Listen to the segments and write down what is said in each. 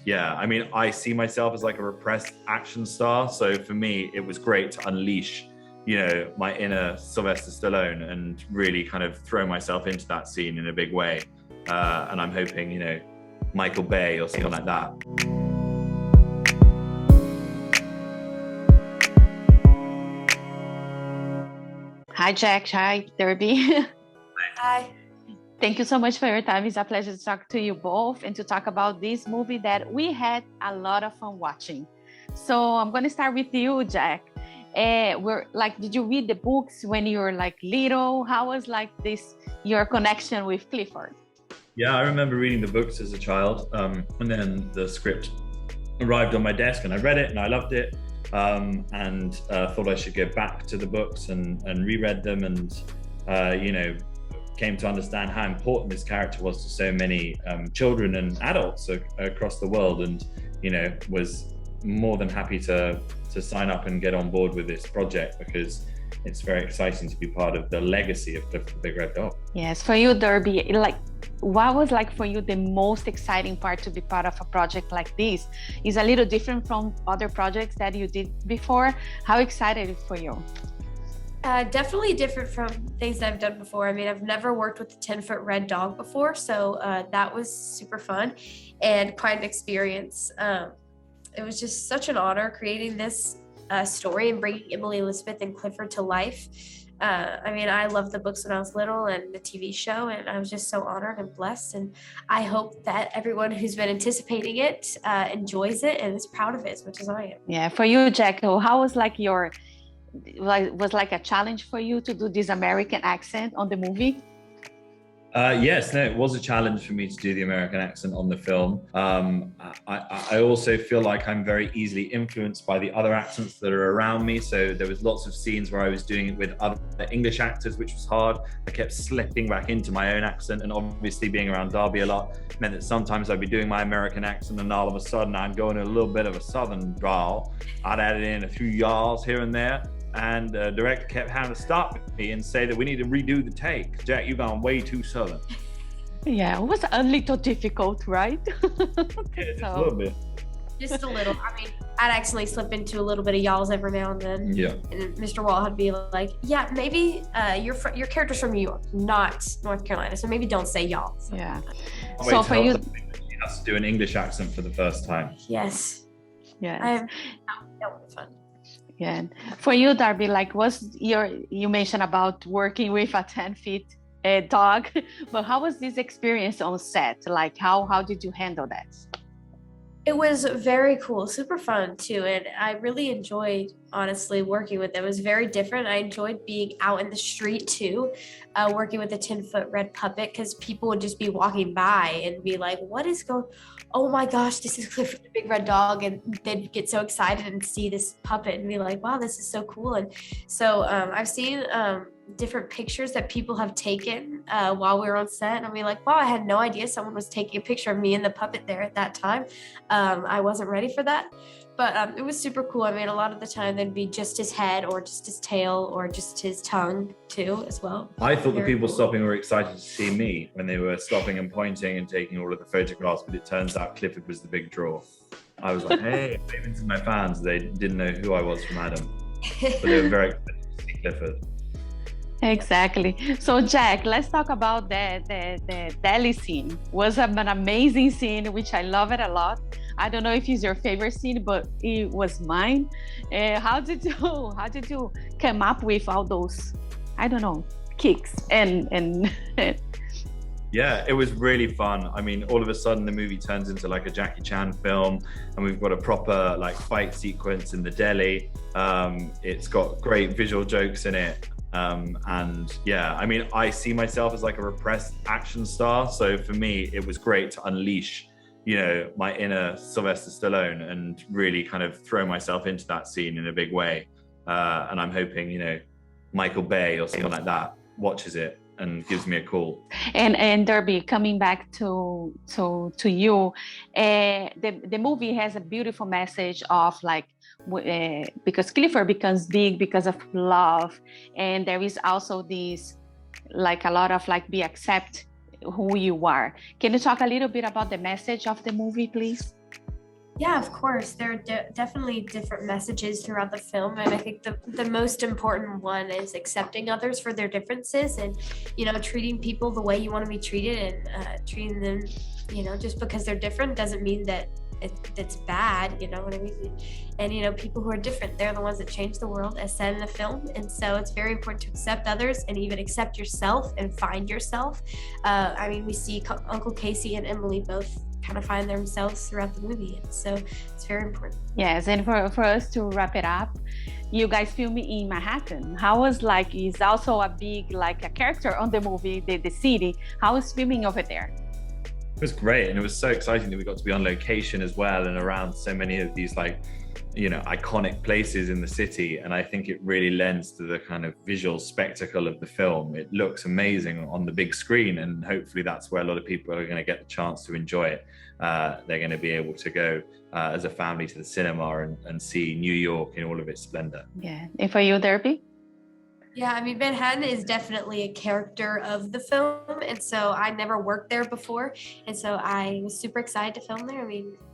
yeah, I mean, I see myself as like a repressed action star. So for me, it was great to unleash, my inner Sylvester Stallone and really kind of throw myself into that scene in a big way. And I'm hoping, Michael Bay or something like that. Hi, Jack. Hi, Darby. Hi. Thank you so much for your time. It's a pleasure to talk to you both and to talk about this movie that we had a lot of fun watching. So I'm going to start with you, Jack. Did you read the books when you were like little? How was your connection with Clifford? Yeah, I remember reading the books as a child, and then the script arrived on my desk and I read it and I loved it, and thought I should go back to the books and reread them and, came to understand how important this character was to so many children and adults across the world, and, was more than happy to sign up and get on board with this project because it's very exciting to be part of the legacy of Clifford the Big Red Dog. Yes, for you, Darby, what was for you the most exciting part to be part of a project like this? Is a little different from other projects that you did before. How excited for you? Definitely different from things that I've done before. I mean, I've never worked with a 10-foot red dog before, so that was super fun and quite an experience. It was just such an honor creating this story and bringing Emily Elizabeth and Clifford to life. I loved the books when I was little and the TV show, and I was just so honored and blessed. And I hope that everyone who's been anticipating it enjoys it and is proud of it as much as I am. Yeah, for you, Jack, how was was a challenge for you to do this American accent on the movie? Yes, no, it was a challenge for me to do the American accent on the film. I also feel like I'm very easily influenced by the other accents that are around me. So there was lots of scenes where I was doing it with other English actors, which was hard. I kept slipping back into my own accent, and obviously being around Darby a lot meant that sometimes I'd be doing my American accent and all of a sudden I'd go into a little bit of a Southern drawl. I'd add in a few y'alls here and there. And the director kept having to stop me and say that we need to redo the take. Jack, you've gone way too Southern. Yeah, it was a little difficult, right? Yeah, just a little bit. Just a little. I mean, I'd accidentally slip into a little bit of y'alls every now and then. Yeah. And Mr. Wall would be like, yeah, maybe your character's from New York, not North Carolina, so maybe don't say y'all. So. Yeah. So for you... She has to do an English accent for the first time. Yes. Yes. That would be fun. Yeah. For you, Darby, you mentioned about working with a 10-foot dog, but how was this experience on set? How did you handle that? It was very cool, super fun too, and I really enjoyed, honestly, working with them. It was very different. I enjoyed being out in the street too, working with a 10-foot red puppet, because people would just be walking by and be like, what is going, oh my gosh, this is Clifford the Big Red Dog, and they'd get so excited and see this puppet and be like, wow, this is so cool. And so I've seen different pictures that people have taken while we were on set, and I'll be like, wow, I had no idea someone was taking a picture of me and the puppet there at that time. I wasn't ready for that, but it was super cool. I mean, a lot of the time there'd be just his head or just his tail or just his tongue too as well. I thought the people stopping were excited to see me when they were stopping and pointing and taking all of the photographs, but it turns out Clifford was the big draw. I was like, hey, even to my fans, they didn't know who I was from Adam, but they were very excited to see Clifford. Exactly. So Jack, let's talk about the deli scene. Was an amazing scene, which I love it a lot. I don't know if it's your favorite scene, but it was mine. How did you come up with all those, I don't know, kicks and Yeah, it was really fun. I mean, all of a sudden the movie turns into like a Jackie Chan film, and we've got a proper fight sequence in the deli. It's got great visual jokes in it. And yeah, I mean, I see myself as like a repressed action star. So for me, it was great to unleash, my inner Sylvester Stallone and really kind of throw myself into that scene in a big way. And I'm hoping, Michael Bay or something like that watches it and gives me a call. And Darby, coming back to you, the movie has a beautiful message of because Clifford becomes big because of love, and there is also this a lot of be accept who you are. Can you talk a little bit about the message of the movie, please? Yeah, of course. There are definitely different messages throughout the film. And I think the most important one is accepting others for their differences and, treating people the way you want to be treated and treating them, just because they're different doesn't mean that it's bad, you know what I mean? And, people who are different, they're the ones that change the world, as said in the film. And so it's very important to accept others and even accept yourself and find yourself. We see Uncle Casey and Emily both kind of find themselves throughout the movie. And so it's very important. Yes, and for us to wrap it up, you guys film in Manhattan. How was is also a big a character on the movie, the city. How was filming over there? It was great, and it was so exciting that we got to be on location as well and around so many of these iconic places in the city. And I think it really lends to the kind of visual spectacle of the film. It looks amazing on the big screen, and hopefully that's where a lot of people are going to get the chance to enjoy it. They're going to be able to go as a family to the cinema and see New York in all of its splendor. Yeah. And for you, Darby? Yeah, Manhattan is definitely a character of the film. And so I never worked there before. And so I was super excited to film there.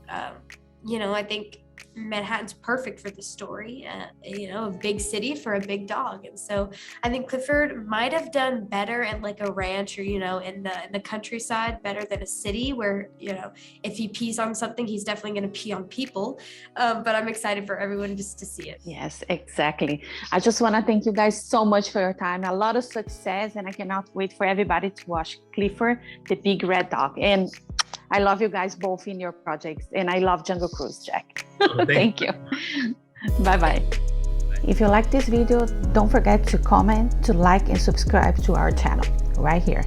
I think Manhattan's perfect for the story, a big city for a big dog. And so I think Clifford might have done better in a ranch or, in the countryside better than a city where, if he pees on something, he's definitely going to pee on people. But I'm excited for everyone just to see it. Yes, exactly. I just want to thank you guys so much for your time. A lot of success, and I cannot wait for everybody to watch Clifford, the Big Red Dog. And I love you guys both in your projects, and I love Jungle Cruise, Jack. Thank you. Bye-bye. If you like this video, don't forget to comment, to like, and subscribe to our channel right here.